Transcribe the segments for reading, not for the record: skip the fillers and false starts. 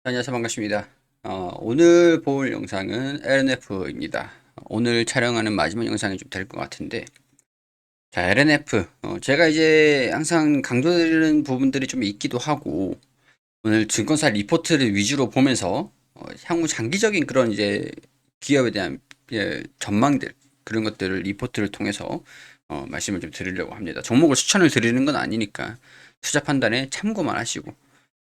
안녕하세요. 반갑습니다. 오늘 볼 영상은 LNF입니다. 오늘 촬영하는 마지막 영상이 좀 될 것 같은데, 자, LNF. 제가 이제 항상 강조드리는 부분들이 좀 있기도 하고, 오늘 증권사 리포트를 위주로 보면서, 향후 장기적인 그런 이제 기업에 대한 전망들, 그런 것들을 리포트를 통해서, 말씀을 좀 드리려고 합니다. 종목을 추천을 드리는 건 아니니까, 투자 판단에 참고만 하시고,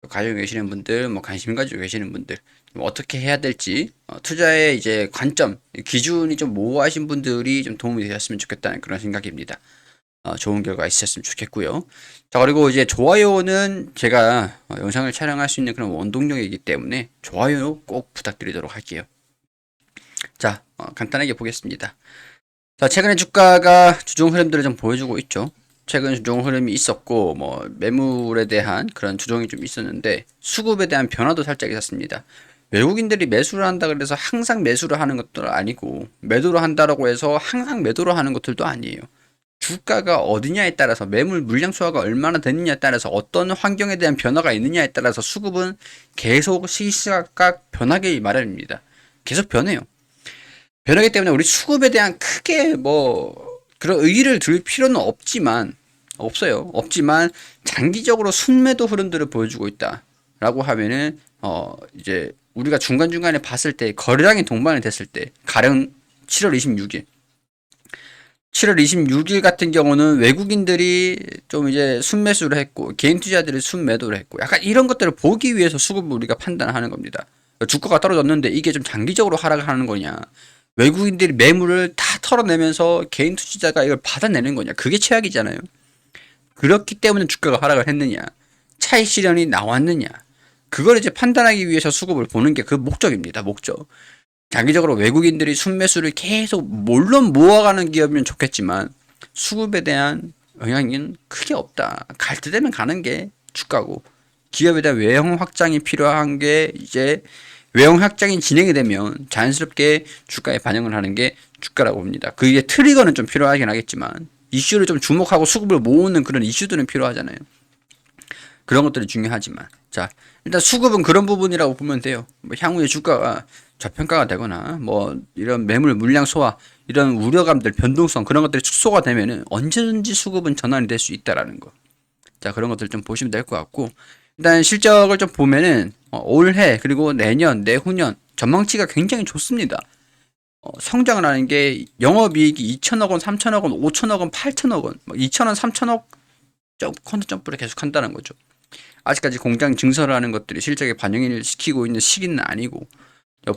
가지고 계시는 분들, 뭐 관심 가지고 계시는 분들, 뭐 어떻게 해야 될지, 투자의 이제 관점, 기준이 좀 모호하신 분들이 좀 도움이 되셨으면 좋겠다는 그런 생각입니다. 좋은 결과 있었으면 좋겠고요. 자, 그리고 이제 좋아요는 제가 영상을 촬영할 수 있는 그런 원동력이기 때문에 좋아요 꼭 부탁드리도록 할게요. 자, 간단하게 보겠습니다. 자, 최근에 주가가 주종 흐름들을 좀 보여주고 있죠. 최근 주종 흐름이 있었고, 뭐, 매물에 대한 그런 주종이 좀 있었는데, 수급에 대한 변화도 살짝 있었습니다. 외국인들이 매수를 한다 그래서 항상 매수를 하는 것도 아니고, 매도를 한다라고 해서 항상 매도를 하는 것들도 아니에요. 주가가 어디냐에 따라서, 매물 물량 소화가 얼마나 되느냐에 따라서, 어떤 환경에 대한 변화가 있느냐에 따라서 수급은 계속 시시각각 변하기 마련입니다. 계속 변해요. 변하기 때문에 우리 수급에 대한 크게 뭐 그런 의의를 둘 필요는 없지만 없어요. 없지만 장기적으로 순매도 흐름들을 보여주고 있다라고 하면은 이제 우리가 중간중간에 봤을 때 거래량이 동반이 됐을 때 가령 7월 26일 7월 26일 같은 경우는 외국인들이 좀 이제 순매수를 했고 개인 투자들이 순매도를 했고 약간 이런 것들을 보기 위해서 수급을 우리가 판단하는 겁니다. 주가가 떨어졌는데 이게 좀 장기적으로 하락하는 거냐, 외국인들이 매물을 다 털어내면서 개인 투자자가 이걸 받아내는 거냐, 그게 최악이잖아요. 그렇기 때문에 주가가 하락을 했느냐, 차익 실현이 나왔느냐, 그걸 이제 판단하기 위해서 수급을 보는 게 그 목적입니다. 목적. 장기적으로 외국인들이 순매수를 계속 물론 모아가는 기업이면 좋겠지만 수급에 대한 영향은 크게 없다. 갈 때 되면 가는 게 주가고, 기업에 대한 외형 확장이 필요한 게 이제 외형 확장이 진행이 되면 자연스럽게 주가에 반영을 하는 게 주가라고 봅니다. 그게 트리거는 좀 필요하긴 하겠지만 이슈를 좀 주목하고 수급을 모으는 그런 이슈들은 필요하잖아요. 그런 것들이 중요하지만, 자, 일단 수급은 그런 부분이라고 보면 돼요. 뭐 향후에 주가가 저평가가 되거나 뭐 이런 매물 물량 소화, 이런 우려감들, 변동성, 그런 것들이 축소가 되면은 언제든지 수급은 전환이 될 수 있다라는 거. 자, 그런 것들 좀 보시면 될 것 같고, 일단 실적을 좀 보면은 올해 그리고 내년, 내후년 전망치가 굉장히 좋습니다. 성장을 하는 게 영업이익이 2천억 원, 3천억 원, 5천억 원, 8천억 원, 뭐 2천원, 3천억 콘트 점프를 계속 한다는 거죠. 아직까지 공장 증설하는 것들이 실적에 반영을 시키고 있는 시기는 아니고,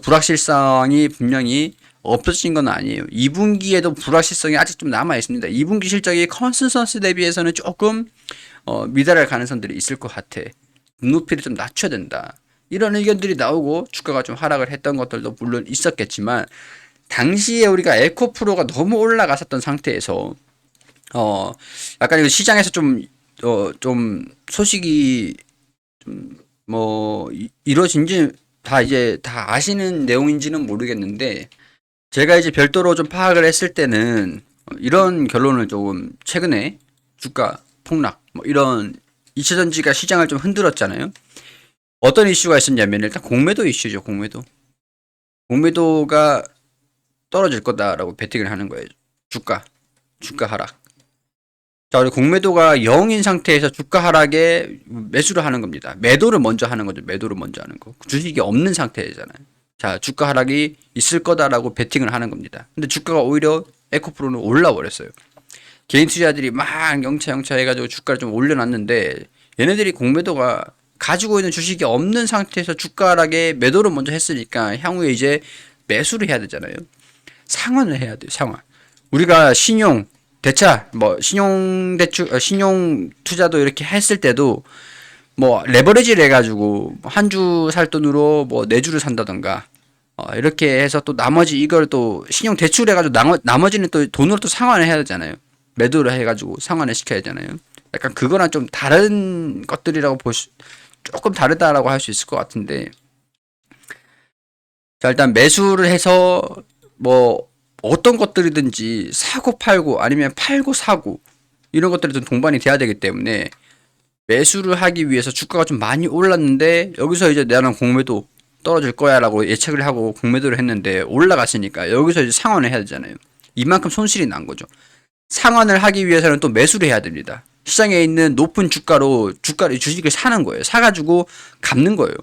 불확실성이 분명히 없어진 건 아니에요. 2분기에도 불확실성이 아직 좀 남아 있습니다. 2분기 실적이 컨센서스 대비해서는 조금 미달할 가능성들이 있을 것 같아. 눈높이를 좀 낮춰야 된다. 이런 의견들이 나오고 주가가 좀 하락을 했던 것들도 물론 있었겠지만, 당시에 우리가 에코프로가 너무 올라갔었던 상태에서 약간 이거 시장에서 좀 소식이 뭐 이루어진지 다 이제 다 아시는 내용인지는 모르겠는데, 제가 이제 별도로 좀 파악을 했을 때는 이런 결론을 조금, 최근에 주가 폭락 뭐 이런 2차전지가 시장을 좀 흔들었잖아요. 어떤 이슈가 있었냐면 일단 공매도 이슈죠. 공매도가 떨어질 거다라고 베팅을 하는 거예요. 주가 하락. 자, 우리 공매도가 0인 상태에서 주가 하락에 매수를 하는 겁니다. 매도를 먼저 하는 거죠. 매도를 먼저 하는 거. 주식이 없는 상태잖아요. 자, 주가 하락이 있을 거다라고 베팅을 하는 겁니다. 근데 주가가 오히려 에코프로는 올라버렸어요. 개인 투자들이 막 영차 해가지고 주가를 좀 올려놨는데, 얘네들이 공매도가 가지고 있는 주식이 없는 상태에서 주가 하락에 매도를 먼저 했으니까 향후에 이제 매수를 해야 되잖아요. 상환을 해야 돼요. 상환. 우리가 신용 대차, 뭐 신용 대출, 신용 투자도 이렇게 했을 때도 뭐 레버리지를 해가지고 한 주 살 돈으로 뭐 네 주를 산다던가, 이렇게 해서 또 나머지 이걸 또 신용 대출 해가지고 나머지는 또 돈으로 또 상환을 해야 되잖아요. 매도를 해가지고 상환을 시켜야 되잖아요. 약간 그거랑 좀 다른 것들이라고 조금 다르다라고 할 수 있을 것 같은데, 자, 일단 매수를 해서 뭐 어떤 것들이든지 사고 팔고 아니면 팔고 사고 이런 것들이 좀 동반이 돼야 되기 때문에 매수를 하기 위해서 주가가 좀 많이 올랐는데 여기서 이제 나는 공매도 떨어질 거야라고 예측을 하고 공매도를 했는데 올라갔으니까 여기서 이제 상환을 해야 되잖아요. 이만큼 손실이 난 거죠. 상환을 하기 위해서는 또 매수를 해야 됩니다. 시장에 있는 높은 주가로 주식을 사는 거예요. 사가지고 갚는 거예요.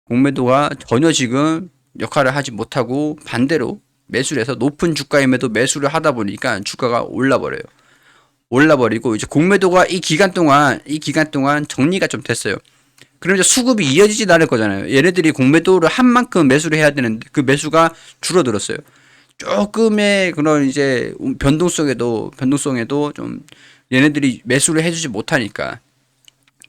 공매도가 전혀 지금 역할을 하지 못하고 반대로 매수를 해서 높은 주가임에도 매수를 하다 보니까 주가가 올라버려요. 올라버리고 이제 공매도가 이 기간 동안 정리가 좀 됐어요. 그럼 이제 수급이 이어지진 않을 거잖아요. 얘네들이 공매도를 한 만큼 매수를 해야 되는데 그 매수가 줄어들었어요. 조금의 그런 이제 변동성에도 좀 얘네들이 매수를 해주지 못하니까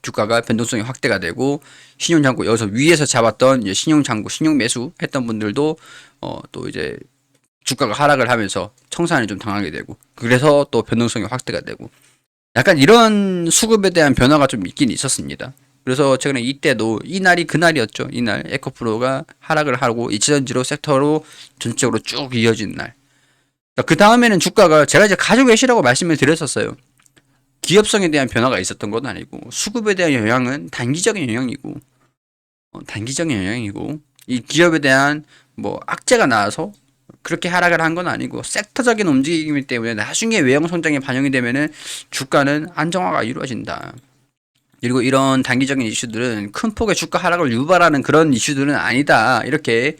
주가가 변동성이 확대가 되고 신용장구 여기서 위에서 잡았던 이제 신용장구 신용 매수 했던 분들도 또 이제 주가가 하락을 하면서 청산이 좀 당하게 되고 그래서 또 변동성이 확대가 되고 약간 이런 수급에 대한 변화가 좀 있긴 있었습니다. 그래서 최근에 이때도 이날이 그날이었죠. 이날 에코프로가 하락을 하고 이치전지로 섹터로 전체적으로 쭉 이어진 날. 그 다음에는 주가가 제가 이제 가지고 계시라고 말씀을 드렸었어요. 기업성에 대한 변화가 있었던 건 아니고 수급에 대한 영향은 단기적인 영향이고 이 기업에 대한 뭐 악재가 나와서 그렇게 하락을 한 건 아니고 섹터적인 움직임이기 때문에 나중에 외형 성장이 반영이 되면은 주가는 안정화가 이루어진다. 그리고 이런 단기적인 이슈들은 큰 폭의 주가 하락을 유발하는 그런 이슈들은 아니다. 이렇게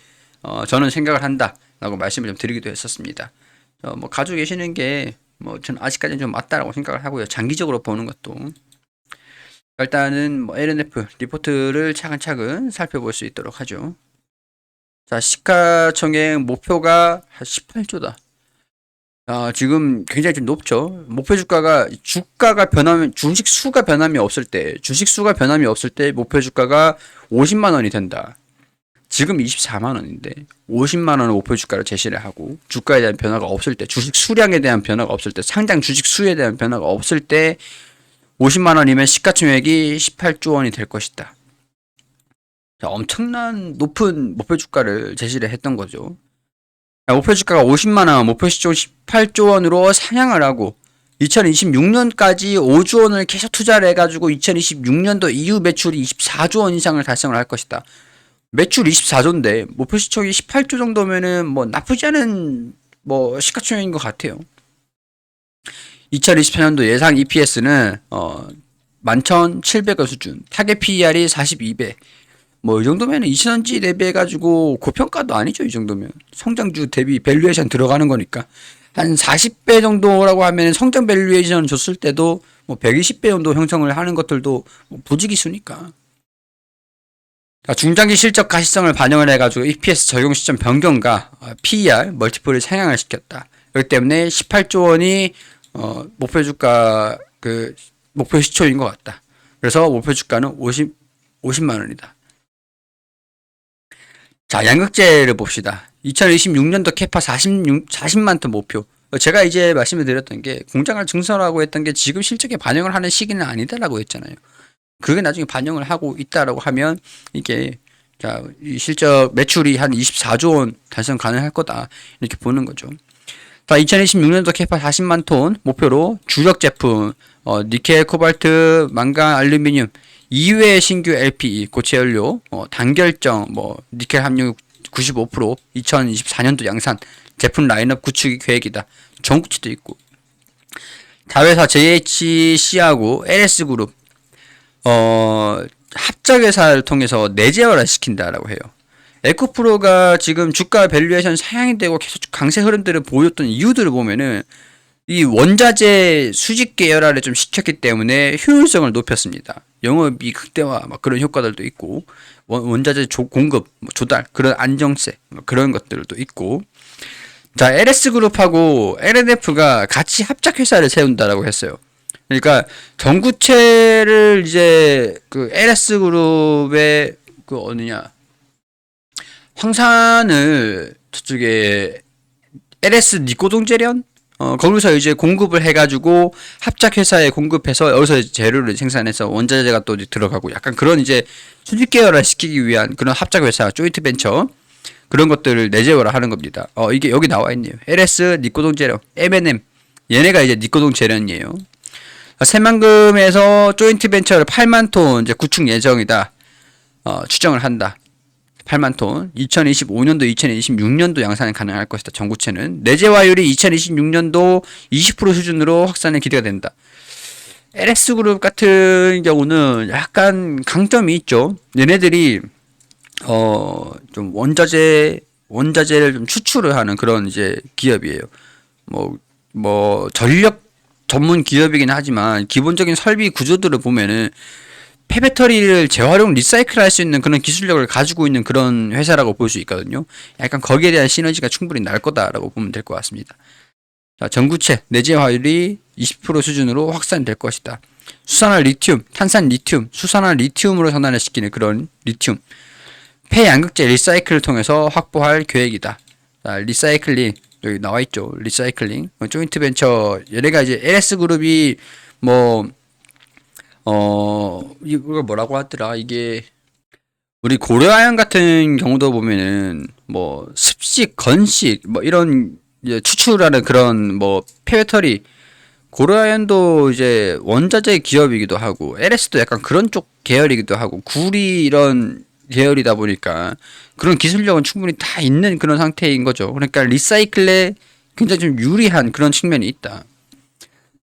저는 생각을 한다라고 말씀을 좀 드리기도 했었습니다. 뭐 가지고 계시는 게 뭐 저는 아직까지는 좀 맞다라고 생각을 하고요. 장기적으로 보는 것도 일단은 뭐 LNF 리포트를 차근차근 살펴볼 수 있도록 하죠. 자, 시가총액 목표가 한 18조다. 지금 굉장히 좀 높죠. 목표 주가가 변하면, 주식 수가 변함이 없을 때 목표 주가가 50만 원이 된다. 지금 24만 원인데 50만 원을 목표 주가를 제시를 하고 주가에 대한 변화가 없을 때, 주식 수량에 대한 변화가 없을 때, 상장 주식 수에 대한 변화가 없을 때 50만 원이면 시가총액이 18조 원이 될 것이다. 자, 엄청난 높은 목표 주가를 제시를 했던 거죠. 목표 주가가 50만 원, 목표 시총 18조 원으로 상향을 하고 2026년까지 5조 원을 계속 투자를 해가지고 2026년도 이후 매출이 24조 원 이상을 달성을 할 것이다. 매출 24조인데 목표 시총이 18조 정도면은 뭐 나쁘지 않은 뭐 시가총액인 것 같아요. 2024년도 예상 EPS는 11,700원 수준, 타겟 PER이 42배. 뭐 이 정도면 이신원지 대비해가지고 고평가도 아니죠. 이 정도면 성장주 대비 밸류에이션 들어가는 거니까 한 40배 정도라고 하면 성장 밸류에이션 줬을 때도 뭐 120배 정도 형성을 하는 것들도 뭐 부지기수니까. 중장기 실적 가시성을 반영을 해가지고 EPS 적용 시점 변경과 PER 멀티플을 상향을 시켰다. 그렇기 때문에 18조 원이 목표 주가 목표 시초인 것 같다. 그래서 목표 주가는 50만 원이다. 자, 양극재를 봅시다. 2026년도 캐파 40만 톤 목표. 제가 이제 말씀을 드렸던 게 공장을 증설하고 했던 게 지금 실적에 반영을 하는 시기는 아니다라고 했잖아요. 그게 나중에 반영을 하고 있다라고 하면 이게 자, 이 실적 매출이 한 24조 원 달성 가능할 거다. 이렇게 보는 거죠. 자, 2026년도 캐파 40만 톤 목표로 주력 제품 니켈, 코발트, 망간, 알루미늄 이외의 신규 LPE 고체 연료 단결정 니켈 함유 95% 2024년도 양산 제품 라인업 구축 계획이다. 전구치도 있고 자회사 JHC하고 LS그룹 합작회사를 통해서 내재화를 시킨다라고 해요. 에코프로가 지금 주가 밸류에이션 상향이 되고 계속 강세 흐름들을 보였던 이유들을 보면은 이 원자재 수직 계열화를 좀 시켰기 때문에 효율성을 높였습니다. 영업이 극대화 그런 효과들도 있고 원자재 공급 조달 그런 안정세 그런 것들도 있고 자 LS그룹하고 LNF가 같이 합작회사를 세운다라고 했어요. 그러니까 전구체를 이제 그 LS그룹의 그 어느냐 황산을 저쪽에 LS 니코동재련 거기서 이제 공급을 해가지고 합작회사에 공급해서 여기서 재료를 생산해서 원자재가 또 들어가고 약간 그런 이제 수직 계열화 시키기 위한 그런 합작회사 조인트 벤처 그런 것들을 내재화를 하는 겁니다. 이게 여기 나와 있네요. LS 니코동재련 M&M 얘네가 이제 니코동재련이에요. 새만금에서 조인트 벤처를 8만 톤 이제 구축 예정이다. 추정을 한다. 8만 톤. 2025년도, 2026년도 양산이 가능할 것이다. 전구체는. 내재화율이 2026년도 20% 수준으로 확산이 기대가 된다. LS그룹 같은 경우는 약간 강점이 있죠. 얘네들이 좀 원자재를 좀 추출을 하는 그런 이제 기업이에요. 뭐 전력 전문 기업이긴 하지만 기본적인 설비 구조들을 보면은 폐배터리를 재활용 리사이클 할 수 있는 그런 기술력을 가지고 있는 그런 회사라고 볼 수 있거든요. 약간 거기에 대한 시너지가 충분히 날 거다라고 보면 될 것 같습니다. 자, 전구체 내재화율이 20% 수준으로 확산될 것이다. 수산화 리튬, 탄산 리튬, 수산화 리튬으로 전환을 시키는 그런 리튬. 폐양극재 리사이클을 통해서 확보할 계획이다. 자, 리사이클링 여기 나와 있죠. 리사이클링, 조인트 벤처 얘네가 이제 LS그룹이 이걸 뭐라고 하더라. 이게 우리 고려아연 같은 경우도 보면은 뭐 습식, 건식 뭐 이런 이제 추출하는 그런 뭐 폐배터리 고려아연도 이제 원자재 기업이기도 하고 LS도 약간 그런 쪽 계열이기도 하고 구리 이런 계열이다 보니까 그런 기술력은 충분히 다 있는 그런 상태인 거죠. 그러니까 리사이클에 굉장히 좀 유리한 그런 측면이 있다.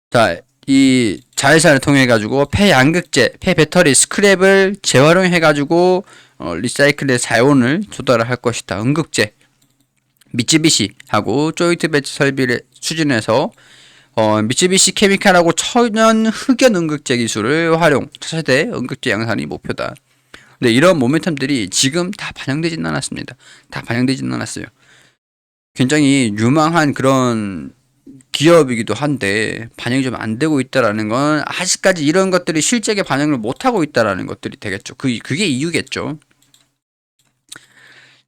자, 이 자회사를 통해 가지고 폐양극재, 폐배터리, 스크랩을 재활용해 가지고 리사이클의 자원을 조달을 할 것이다. 음극재, 미쯔비시하고 조인트 벤처 설비를 추진해서 미쯔비시 케미칼하고 천연 흑연 음극재 기술을 활용, 차세대 음극재 양산이 목표다. 근데 이런 모멘텀들이 지금 다 반영되지는 않았습니다. 다 반영되지는 않았어요. 굉장히 유망한 그런 기업이기도 한데 반영이 좀 안 되고 있다라는 건 아직까지 이런 것들이 실적에 반영을 못 하고 있다라는 것들이 되겠죠. 그게 이유겠죠.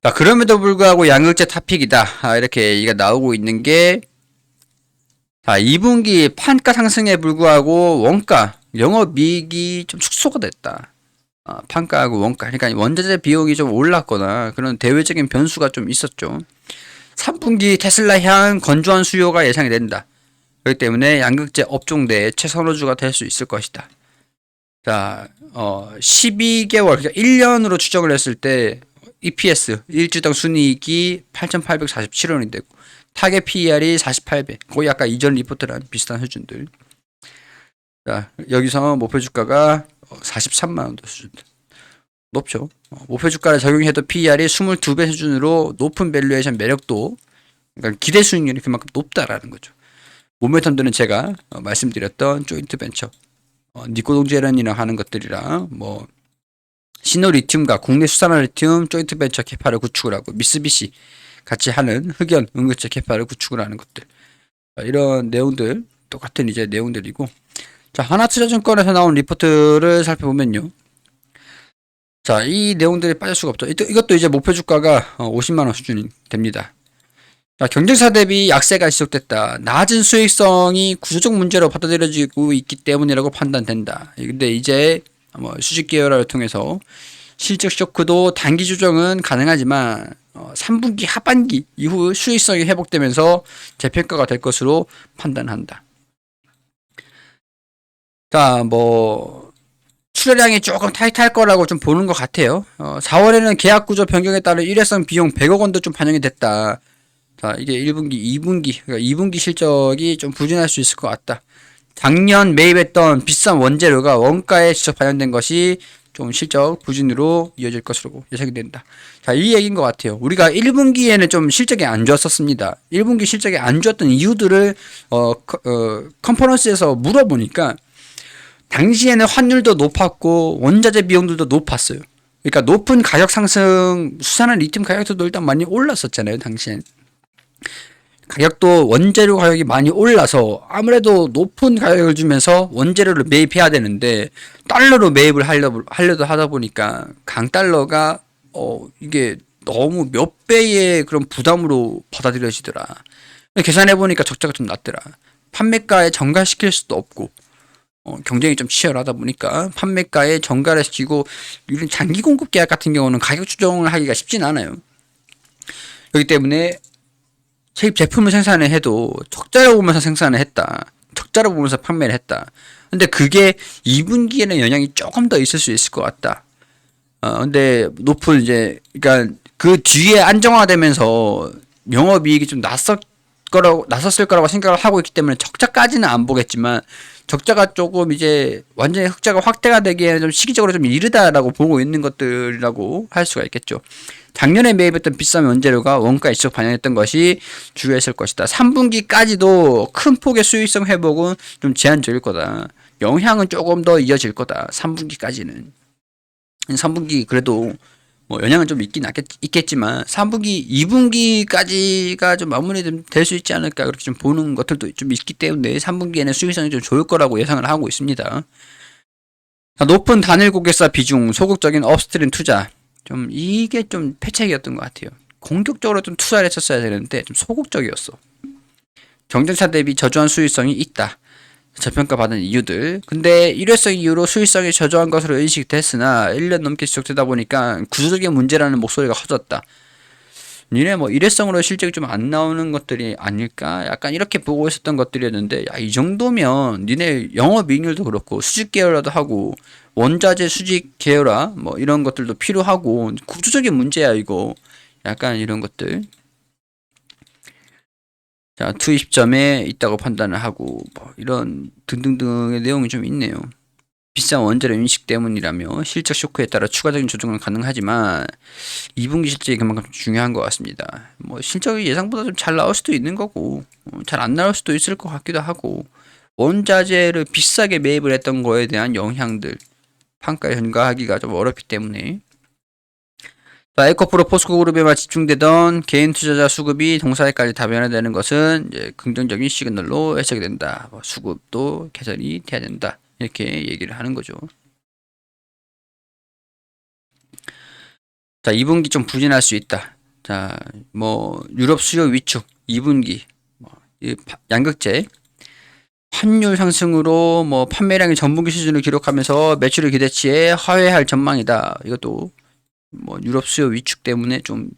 자, 그럼에도 불구하고 양극재 탑픽이다. 이렇게 얘기가 나오고 있는 게 자, 2분기 판가 상승에 불구하고 원가 영업이익이 좀 축소가 됐다. 판가하고 원가, 그러니까 원자재 비용이 좀 올랐거나 그런 대외적인 변수가 좀 있었죠. 3분기 테슬라 향 건조한 수요가 예상이 된다. 그렇기 때문에 양극재 업종 내 최선호주가 될 수 있을 것이다. 자, 12개월, 그러니까 1년으로 추정을 했을 때 EPS, 일주당 순이익이 8,847원이 되고 타겟 PER이 48배, 거의 아까 이전 리포트랑 비슷한 수준들. 자, 여기서 목표 주가가 43만원 수준. 높죠. 목표 주가를 적용해도 PER이 22배 수준으로 높은 밸류에이션 매력도, 그러니까 기대 수익률이 그만큼 높다라는 거죠. 모멘텀들은 제가 말씀드렸던 조인트 벤처, 니코동제련이랑 하는 것들이랑 뭐 시노리튬과 국내 수산화 리튬 조인트 벤처 캐파를 구축을 하고 미쓰비시 같이 하는 흑연 음극재 캐파를 구축을 하는 것들, 이런 내용들 똑같은 이제 내용들이고, 자, 하나투자증권에서 나온 리포트를 살펴보면요. 자, 이 내용들이 빠질 수가 없죠. 이것도 이제 목표 주가가 50만원 수준이 됩니다. 자, 경쟁사 대비 약세가 지속됐다. 낮은 수익성이 구조적 문제로 받아들여지고 있기 때문이라고 판단된다. 근데 이제 수직 계열화를 통해서 실적 쇼크도 단기 조정은 가능하지만 3분기 하반기 이후 수익성이 회복되면서 재평가가 될 것으로 판단한다. 자, 출하량이 조금 타이트할 거라고 좀 보는 것 같아요. 4월에는 계약 구조 변경에 따른 일회성 비용 100억 원도 좀 반영이 됐다. 자, 이게 1분기, 2분기, 그러니까 2분기 실적이 좀 부진할 수 있을 것 같다. 작년 매입했던 비싼 원재료가 원가에 직접 반영된 것이 좀 실적 부진으로 이어질 것으로 예상이 된다. 자, 이 얘기인 것 같아요. 우리가 1분기에는 좀 실적이 안 좋았었습니다. 1분기 실적이 안 좋았던 이유들을 컨퍼런스에서 물어보니까 당시에는 환율도 높았고 원자재 비용들도 높았어요. 그러니까 높은 가격 상승, 수산화 리튬 가격도 일단 많이 올랐었잖아요, 당시엔. 가격도 원재료 가격이 많이 올라서 아무래도 높은 가격을 주면서 원재료를 매입해야 되는데 달러로 매입을 하려도 하다 보니까 강달러가 이게 너무 몇 배의 그런 부담으로 받아들여지더라. 계산해 보니까 적자가 좀 났더라. 판매가에 전가시킬 수도 없고 경쟁이 좀 치열하다 보니까 판매가에 전가를 시키고, 이런 장기 공급 계약 같은 경우는 가격 조정을 하기가 쉽진 않아요. 그렇기 때문에 제품을 생산을 해도 적자를 보면서 생산을 했다, 적자를 보면서 판매를 했다, 근데 그게 2분기에는 영향이 조금 더 있을 수 있을 것 같다. 근데 높은 이제 그러니까 그 뒤에 안정화되면서 영업이익이 좀 났었을 거라고 생각을 하고 있기 때문에 적자까지는 안 보겠지만 적자가 조금 이제 완전히 흑자가 확대가 되기에는 좀 시기적으로 좀 이르다라고 보고 있는 것들이라고 할 수가 있겠죠. 작년에 매입했던 비싼 원재료가 원가에 직접 반영했던 것이 주요했을 것이다. 3분기까지도 큰 폭의 수익성 회복은 좀 제한적일 거다. 영향은 조금 더 이어질 거다. 3분기까지는. 3분기 그래도 뭐 영향은 좀 있겠지만 3분기, 2분기까지가 좀 마무리 좀 될 수 있지 않을까 그렇게 좀 보는 것들도 좀 있기 때문에 3분기에는 수익성이 좀 좋을 거라고 예상을 하고 있습니다. 높은 단일 고객사 비중, 소극적인 업스트림 투자. 좀 이게 좀 패착이었던 것 같아요. 공격적으로 좀 투자를 했었어야 되는데 좀 소극적이었어. 경쟁사 대비 저조한 수익성이 있다. 저평가받은 이유들. 근데 일회성 이후로 수익성이 저조한 것으로 인식됐으나 1년 넘게 지속되다 보니까 구조적인 문제라는 목소리가 커졌다. 니네 뭐 일회성으로 실적이 좀 안 나오는 것들이 아닐까? 약간 이렇게 보고 있었던 것들이었는데, 야, 이 정도면 니네 영업이익률도 그렇고 수직 계열화도 하고 원자재 수직 계열화 뭐 이런 것들도 필요하고 구조적인 문제야 이거. 약간 이런 것들. 자, 투입 시점에 있다고 판단을 하고 뭐 이런 등등등의 내용이 좀 있네요. 비싼 원재료 인식 때문이라며 실적 쇼크에 따라 추가적인 조정은 가능하지만 2분기 실적이 그만큼 중요한 것 같습니다. 뭐 실적이 예상보다 좀 잘 나올 수도 있는 거고 잘 안 나올 수도 있을 것 같기도 하고 원자재를 비싸게 매입을 했던 거에 대한 영향들 판가에 현가하기가 좀 어렵기 때문에 에코프로 포스코그룹에만 집중되던 개인 투자자 수급이 동사에까지 다변화되는 것은 이제 긍정적인 시그널로 해석이 된다. 뭐 수급도 개선이 돼야 된다. 이렇게 얘기를 하는 거죠. 자, 2분기 좀 부진할 수 있다. 자, 뭐 유럽 수요 위축 2분기 뭐 양극재 환율 상승으로 뭐 판매량이 전분기 수준을 기록하면서 매출의 기대치에 하회할 전망이다. 이것도 뭐 유럽 수요 위축 때문에 좀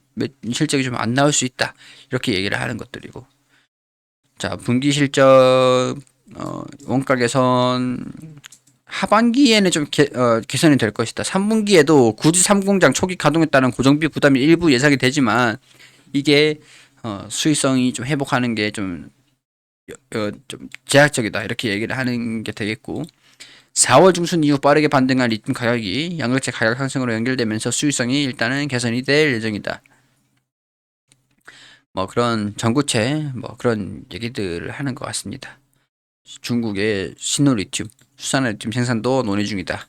실적이 좀 안 나올 수 있다 이렇게 얘기를 하는 것들이고 자 분기 실적 원가 개선 하반기에는 좀 개선이 될 것이다. 3분기에도 굳이 3공장 초기 가동에 따른 고정비 부담이 일부 예상이 되지만 이게 수익성이 좀 회복하는 게 좀 제약적이다 이렇게 얘기를 하는 게 되겠고 4월 중순 이후 빠르게 반등한 리튬 가격이 양극재 가격 상승으로 연결되면서 수익성이 일단은 개선이 될 예정이다. 뭐 그런 전구체 뭐 그런 얘기들을 하는 것 같습니다. 중국의 신노 리튬, 수산 리튬 생산도 논의 중이다.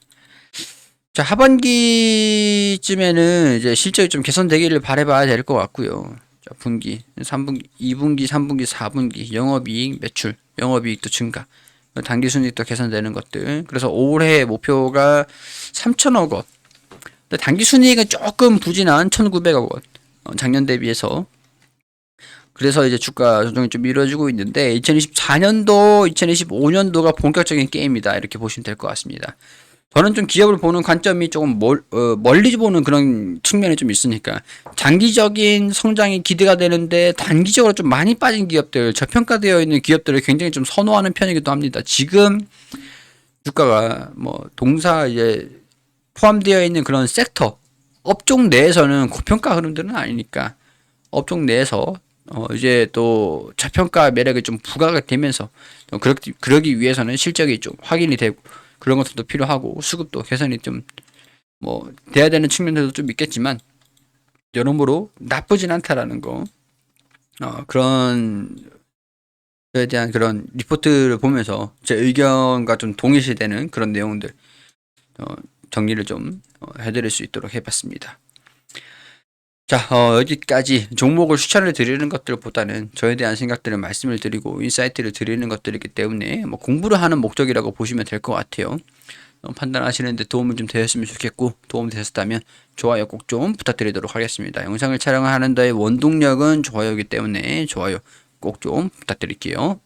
자 하반기쯤에는 이제 실적이 좀 개선되기를 바라봐야 될 것 같고요. 자 분기, 3분기, 2분기, 3분기, 4분기 영업이익, 매출, 영업이익도 증가. 단기 순이익도 개선되는 것들. 그래서 올해 목표가 3천억 원. 근데 단기 순이익은 조금 부진한 1,900억 원. 작년 대비해서. 그래서 이제 주가 조정이 좀 이루어지고 있는데 2024년도, 2025년도가 본격적인 게임이다. 이렇게 보시면 될 것 같습니다. 저는 좀 기업을 보는 관점이 조금 멀리 보는 그런 측면이 좀 있으니까 장기적인 성장이 기대가 되는데 단기적으로 좀 많이 빠진 기업들, 저평가되어 있는 기업들을 굉장히 좀 선호하는 편이기도 합니다. 지금 주가가 뭐 동사 이제 포함되어 있는 그런 섹터, 업종 내에서는 고평가 흐름들은 아니니까 업종 내에서 이제 또 저평가 매력이 좀 부각이 되면서 그러기 위해서는 실적이 좀 확인이 되고 그런 것들도 필요하고 수급도 개선이 좀 뭐 돼야 되는 측면들도 좀 있겠지만 여러모로 나쁘진 않다라는 거 그런 에 대한 그런 리포트를 보면서 제 의견과 좀 동일시되는 그런 내용들 정리를 좀 해드릴 수 있도록 해봤습니다. 자, 여기까지 종목을 추천을 드리는 것들보다는 저에 대한 생각들을 말씀을 드리고 인사이트를 드리는 것들이기 때문에 뭐 공부를 하는 목적이라고 보시면 될 것 같아요. 판단하시는데 도움이 좀 되었으면 좋겠고 도움이 되셨다면 좋아요 꼭 좀 부탁드리도록 하겠습니다. 영상을 촬영하는 데의 원동력은 좋아요이기 때문에 좋아요 꼭 좀 부탁드릴게요.